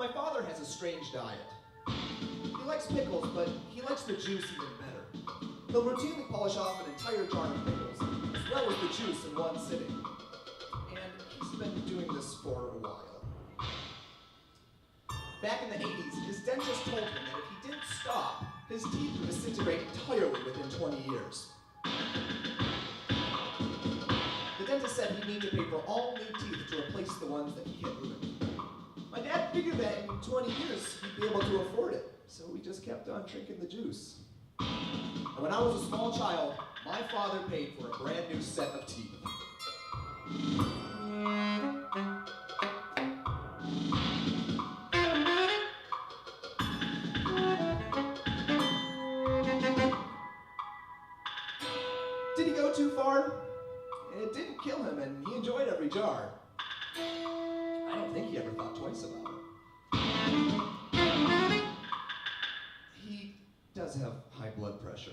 My father has a strange diet. He likes pickles, but he likes the juice even better. He'll routinely polish off an entire jar of pickles, as well as the juice in one sitting. And he's been doing this for a while. Back in the 80s, his dentist told him that if he didn't stop, his teeth would disintegrate entirely within 20 years. The dentist said he'd need to pay for all new teeth to replace the ones that he had ruined. My dad figured that in 20 years he'd be able to afford it, so we just kept on drinking the juice. And when I was a small child, my father paid for a brand new set of teeth. Did he go too far? It didn't kill him, and he enjoyed every jar. I don't think he ever thought twice about it. He does have high blood pressure.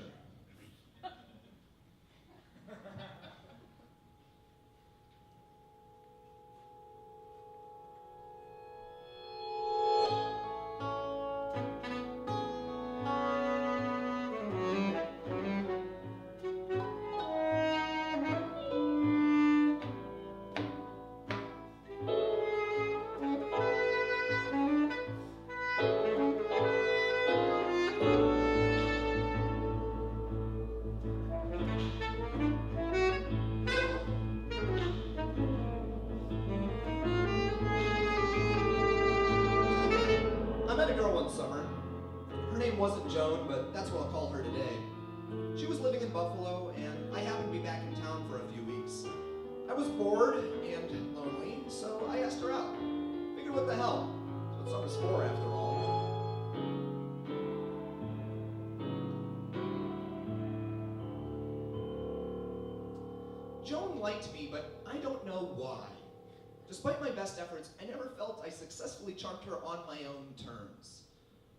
Wasn't Joan, but that's what I'll call her today. She was living in Buffalo, and I happened to be back in town for a few weeks. I was bored and lonely, so I asked her out. Figured what the hell? That's what summer's for, after all. Joan liked me, but I don't know why. Despite my best efforts, I never felt I successfully charmed her on my own terms.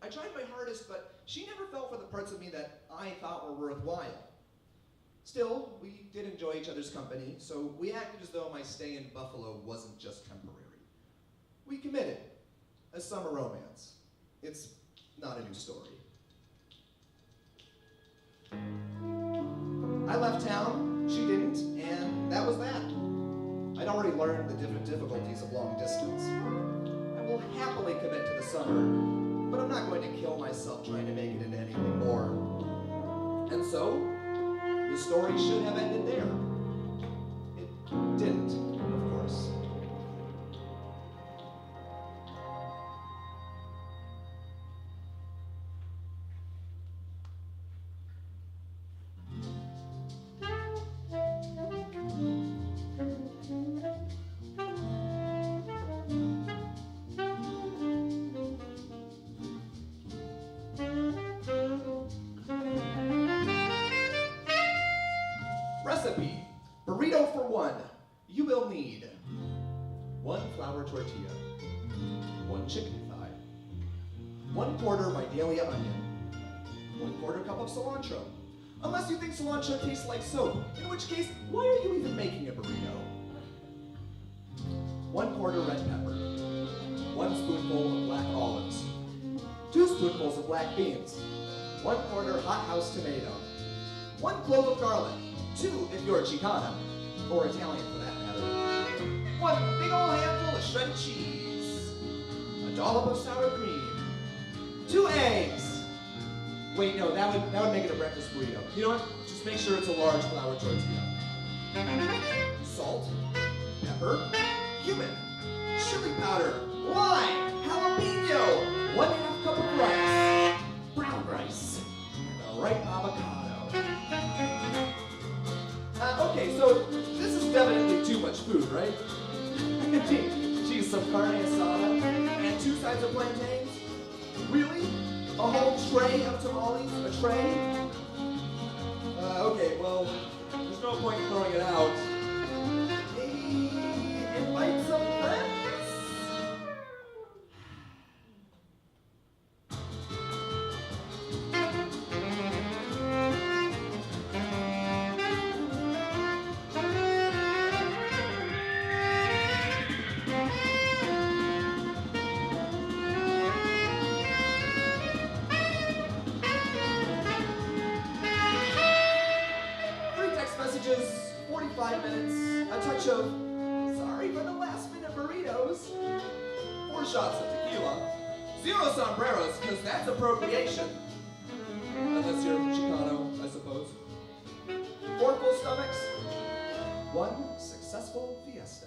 I tried my hardest, but she never fell for the parts of me that I thought were worthwhile. Still, we did enjoy each other's company, so we acted as though my stay in Buffalo wasn't just temporary. We committed. A summer romance. It's not a new story. I left town, she didn't, and that was that. I'd already learned the difficulties of long distance. I will happily commit to the summer, but I'm not going to kill myself trying to make it into anything more. And so, the story should have ended there. It didn't, of course. Recipe, burrito for one. You will need 1 flour tortilla, 1 chicken thigh, 1/4 Vidalia onion, 1/4 cup of cilantro. Unless you think cilantro tastes like soap, in which case, why are you even making a burrito? 1/4 red pepper, 1 spoonful of black olives, 2 spoonfuls of black beans, 1/4 hothouse tomato, 1 clove of garlic, 2 if you're Chicana, or Italian for that matter. 1 big old handful of shredded cheese, a dollop of sour cream, 2 eggs. Wait, no, that would make it a breakfast burrito. You know what? Just make sure it's a large flour tortilla. Salt, pepper, cumin, chili powder, lime, jalapeno, 1/2 cup of rice, brown rice, and a ripe avocado. Okay, so this is definitely too much food, right? Geez, some carne asada and 2 sides of plantains? Really? A whole tray of tamales? A tray? Okay, well, there's no point in throwing it out. Maybe invite some friends? of, sorry for the last minute burritos. 4 shots of tequila. 0 sombreros, because that's appropriation. Unless you're Chicano, I suppose. 4 full stomachs. 1 successful fiesta.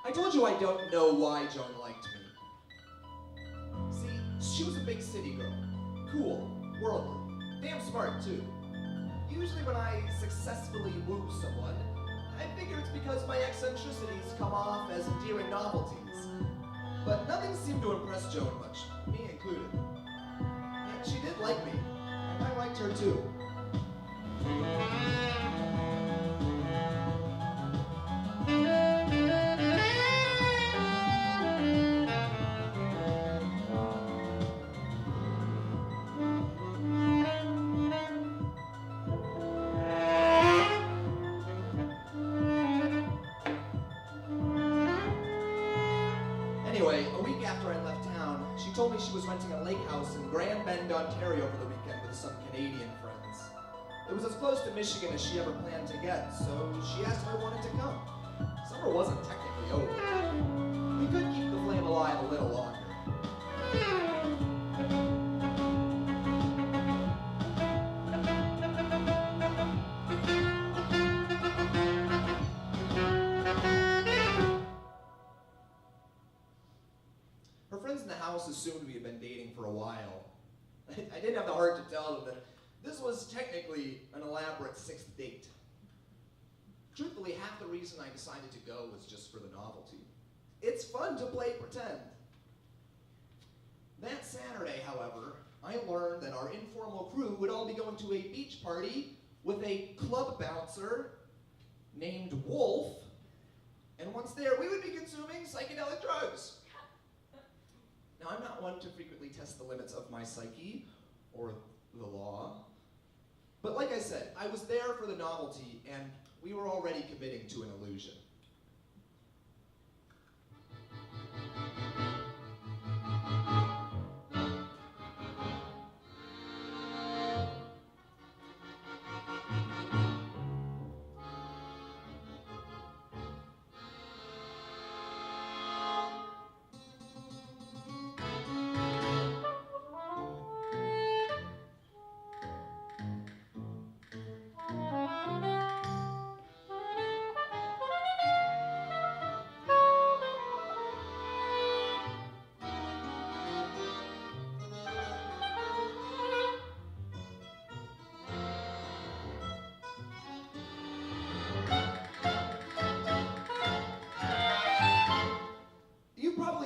I told you I don't know why Joan liked me. See, she was a big city girl. Cool, worldly, damn smart too. Usually when I successfully woo someone, I figure it's because my eccentricities come off as endearing novelties. But nothing seemed to impress Joan much, me included. Yet she did like me, and I liked her too. Anyway, a week after I left town, she told me she was renting a lake house in Grand Bend, Ontario for the weekend with some Canadian friends. It was as close to Michigan as she ever planned to get, so she asked if I wanted to come. Summer wasn't technically over. We could keep the flame alive a little longer. Her friends in the house assumed we had been dating for a while. I didn't have the heart to tell them that this was technically an elaborate 6th date. Truthfully, half the reason I decided to go was just for the novelty. It's fun to play pretend. That Saturday, however, I learned that our informal crew would all be going to a beach party with a club bouncer named Wolf, and once there, we would be consuming psychedelic drugs. Now, I'm not one to frequently test the limits of my psyche or the law, but like I said, I was there for the novelty, and we were already committing to an illusion.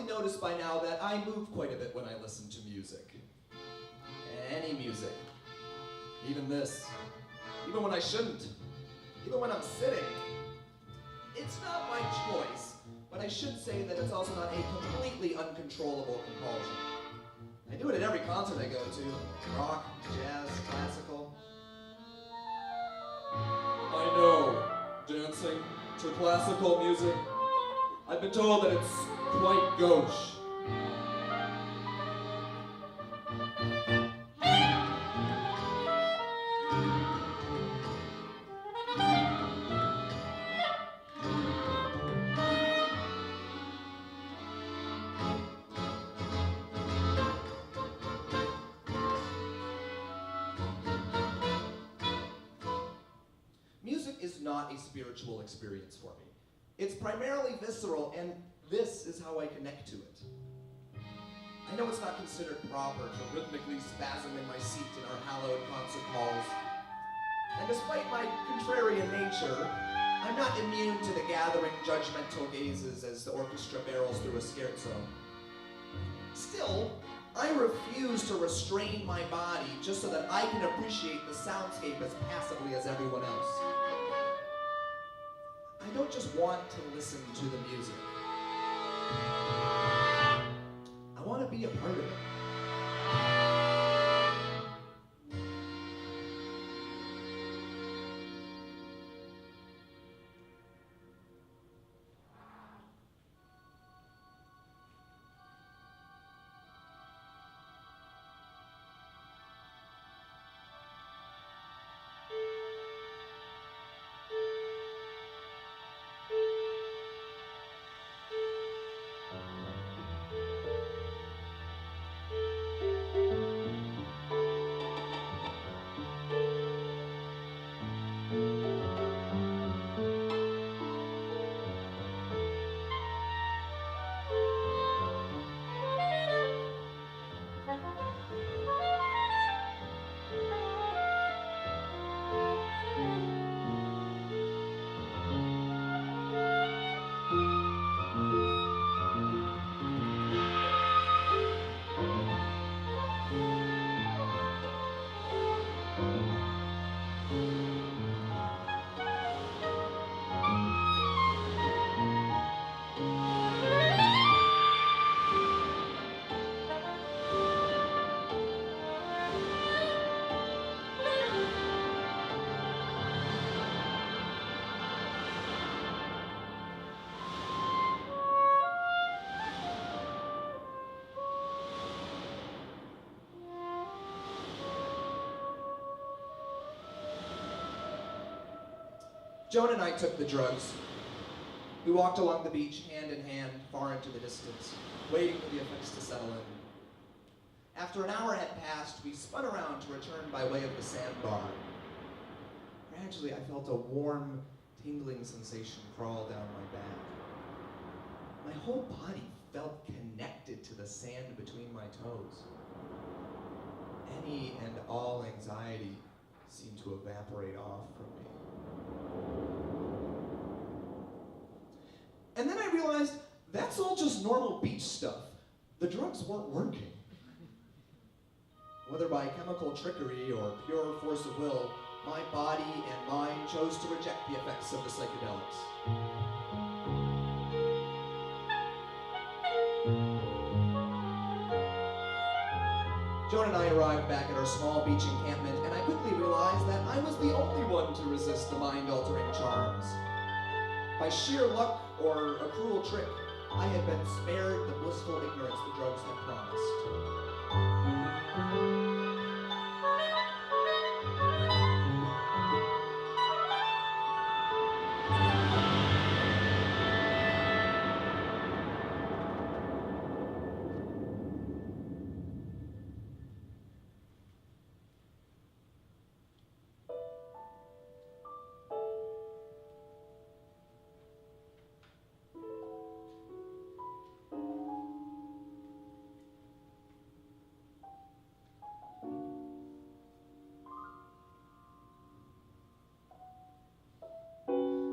Noticed by now that I move quite a bit when I listen to music. Any music. Even this. Even when I shouldn't. Even when I'm sitting. It's not my choice, but I should say that it's also not a completely uncontrollable compulsion. I do it at every concert I go to. Rock, jazz, classical. I know. Dancing to classical music. I've been told that it's quite gauche. Music is not a spiritual experience for me. It's primarily visceral, and this is how I connect to it. I know it's not considered proper to rhythmically spasm in my seat in our hallowed concert halls. And despite my contrarian nature, I'm not immune to the gathering judgmental gazes as the orchestra barrels through a scherzo. Still, I refuse to restrain my body just so that I can appreciate the soundscape as passively as everyone else. I don't just want to listen to the music. I want to be a part of it. Joan and I took the drugs. We walked along the beach, hand in hand, far into the distance, waiting for the effects to settle in. After an hour had passed, we spun around to return by way of the sandbar. Gradually, I felt a warm, tingling sensation crawl down my back. My whole body felt connected to the sand between my toes. Any and all anxiety seemed to evaporate off from me. And then I realized that's all just normal beach stuff. The drugs weren't working. Whether by chemical trickery or pure force of will, my body and mind chose to reject the effects of the psychedelics. Joan and I arrived back at our small beach encampment, and I quickly realized that I was the only one to resist the mind-altering charms. By sheer luck or a cruel trick, I had been spared the blissful ignorance the drugs had promised.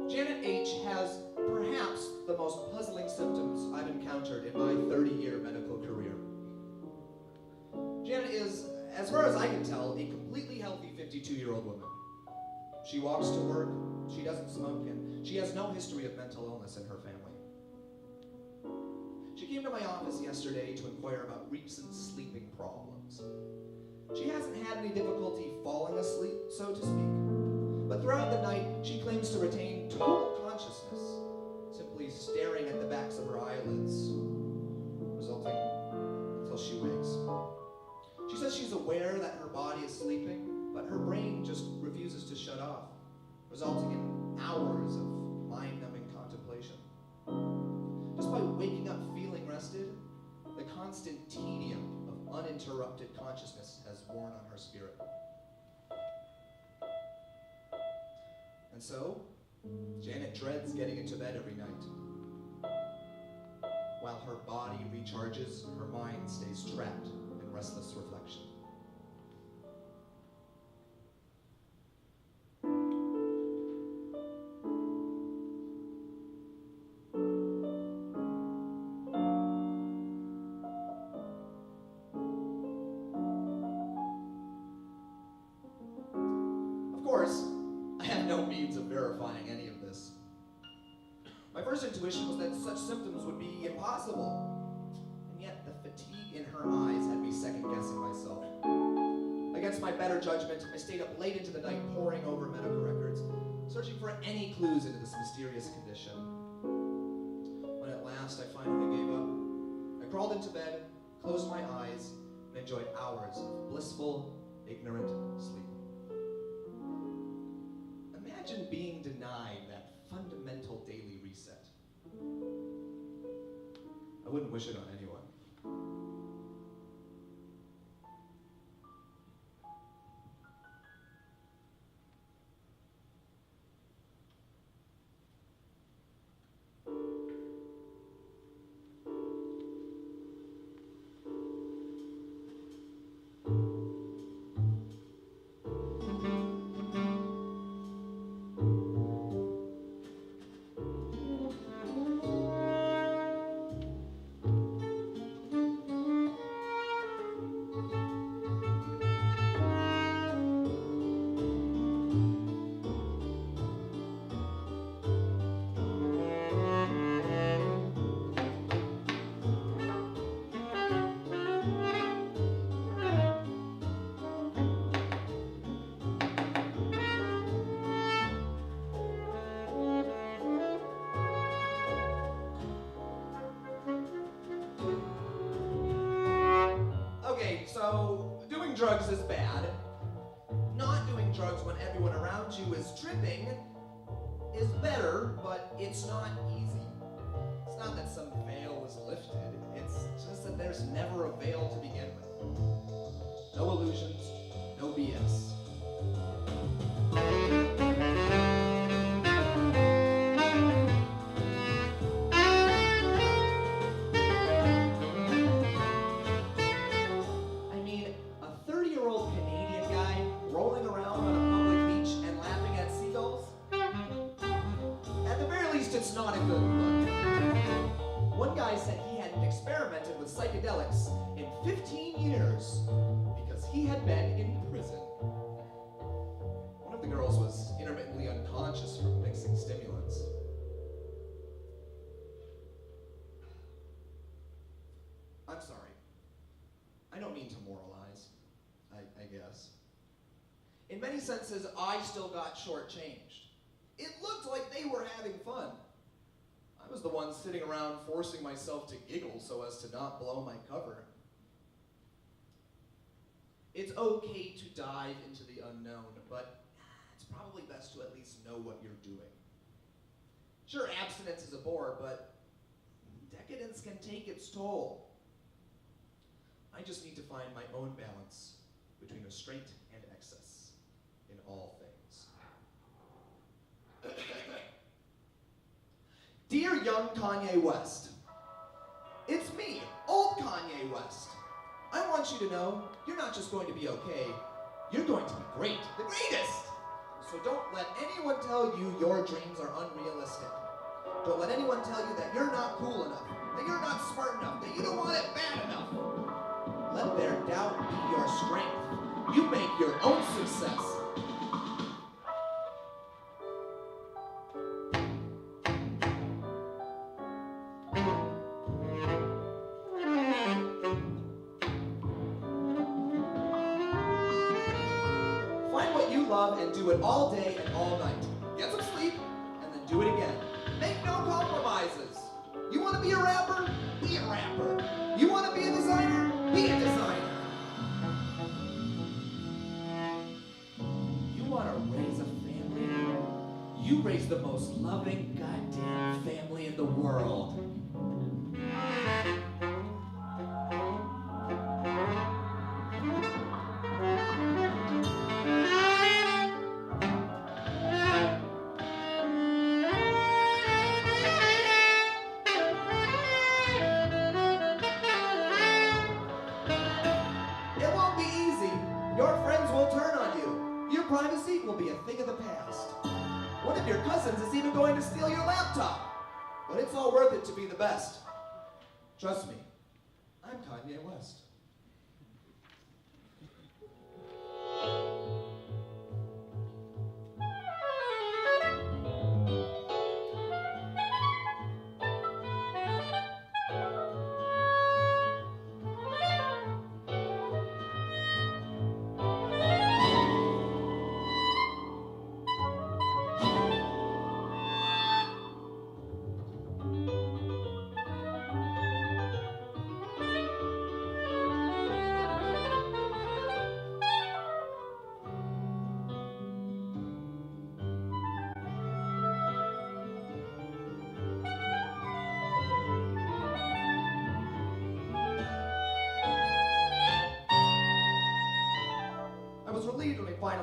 Janet H. has perhaps the most puzzling symptoms I've encountered in my 30-year medical career. Janet is, as far as I can tell, a completely healthy 52-year-old woman. She walks to work, she doesn't smoke, and she has no history of mental illness in her family. She came to my office yesterday to inquire about recent sleeping problems. She hasn't had any difficulty falling asleep, so to speak. But throughout the night, she claims to retain total consciousness, simply staring at the backs of her eyelids, resulting until she wakes. She says she's aware that her body is sleeping, but her brain just refuses to shut off, resulting in hours of mind-numbing contemplation. Despite waking up feeling rested, the constant tedium of uninterrupted consciousness has worn on her spirit. And so, Janet dreads getting into bed every night. While her body recharges, her mind stays trapped in restless reflection. had no means of verifying any of this. My first intuition was that such symptoms would be impossible. And yet the fatigue in her eyes had me second-guessing myself. Against my better judgment, I stayed up late into the night poring over medical records, searching for any clues into this mysterious condition. When at last I finally gave up, I crawled into bed, closed my eyes, and enjoyed hours of blissful, ignorant sleep. Imagine being denied that fundamental daily reset. I wouldn't wish it on anyone. So, doing drugs is bad. Not doing drugs when everyone around you is tripping is better, but it's not easy. It's not that some veil was lifted, it's just that there's never a veil to begin with. No illusions, no BS. It's not a good look. One guy said he hadn't experimented with psychedelics in 15 years because he had been in prison. One of the girls was intermittently unconscious from mixing stimulants. I'm sorry. I don't mean to moralize, I guess. In many senses, I still got shortchanged. It looked like they were having fun. I was the one sitting around forcing myself to giggle so as to not blow my cover. It's okay to dive into the unknown, but it's probably best to at least know what you're doing. Sure, abstinence is a bore, but decadence can take its toll. I just need to find my own balance between restraint and excess in all things. Dear young Kanye West, it's me, old Kanye West. I want you to know you're not just going to be okay, you're going to be great, the greatest. So don't let anyone tell you your dreams are unrealistic. Don't let anyone tell you that you're not cool enough, that you're not smart enough, that you don't want it bad enough. Let their doubt be your strength. You make your own success. And do it all day and all night. Get some sleep, and then do it again. Make no compromises. You want to be a rapper? Be a rapper. You want to be a designer? Be a designer. You want to raise a family? You raise the most loving goddamn family in the world. Privacy will be a thing of the past. One of your cousins is even going to steal your laptop. But it's all worth it to be the best. Trust me, I'm Kanye West.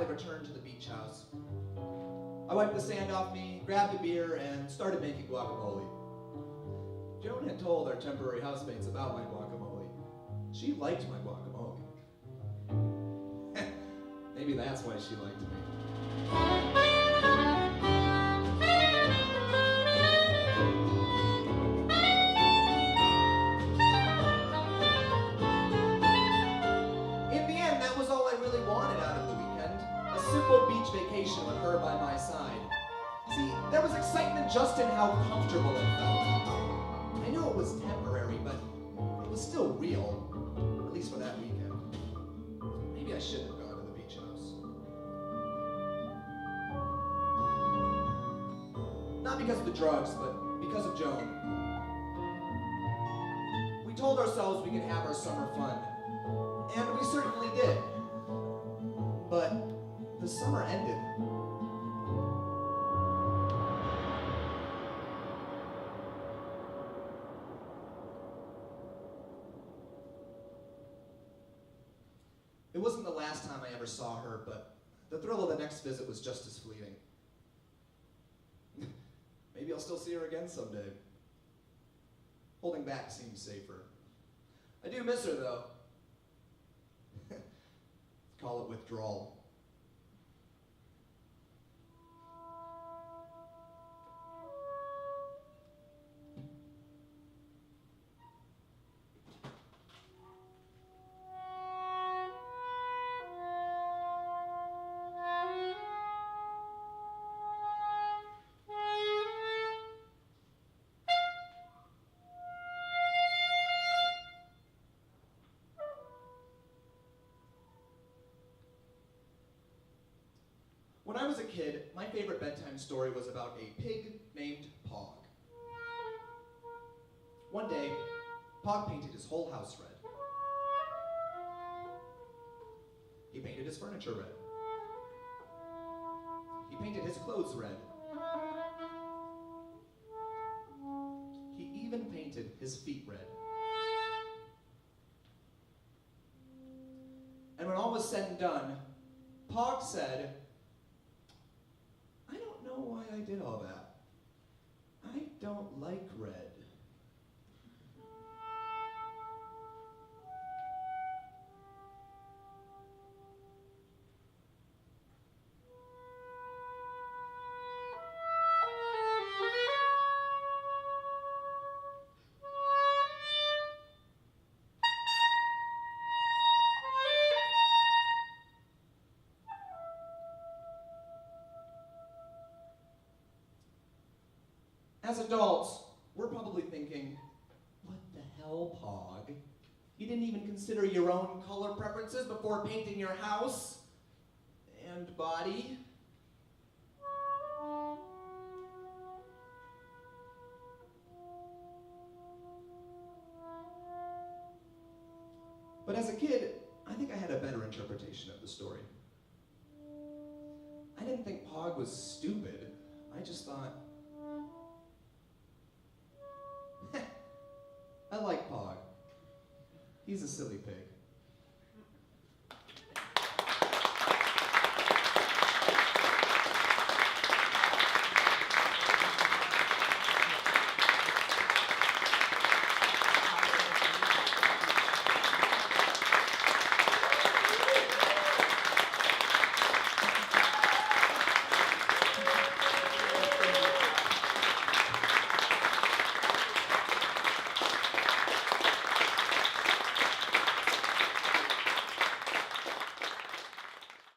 finally returned to the beach house. I wiped the sand off me, grabbed a beer, and started making guacamole. Joan had told our temporary housemates about my guacamole. She liked my guacamole. Maybe that's why she liked me. In the end, that was all I really wanted out of the weekend. A simple beach vacation with her by my side. See, there was excitement just in how comfortable it felt. I knew it was temporary, but it was still real, at least for that weekend. Maybe I shouldn't have gone to the beach house. Not because of the drugs, but because of Joan. We told ourselves we could have our summer fun, and we certainly did. But the summer ended. It wasn't the last time I ever saw her, but the thrill of the next visit was just as fleeting. Maybe I'll still see her again someday. Holding back seems safer. I do miss her, though. Call it withdrawal. When I was a kid, my favorite bedtime story was about a pig named Pog. One day, Pog painted his whole house red. He painted his furniture red. He painted his clothes red. He even painted his feet red. And when all was said and done, Pog said, "I don't know why I did all that. I don't like red." As adults, we're probably thinking, what the hell, Pog? You didn't even consider your own color preferences before painting your house and body? But as a kid, I think I had a better interpretation of the story. I didn't think Pog was stupid. I just thought, I like Pog. He's a silly pig.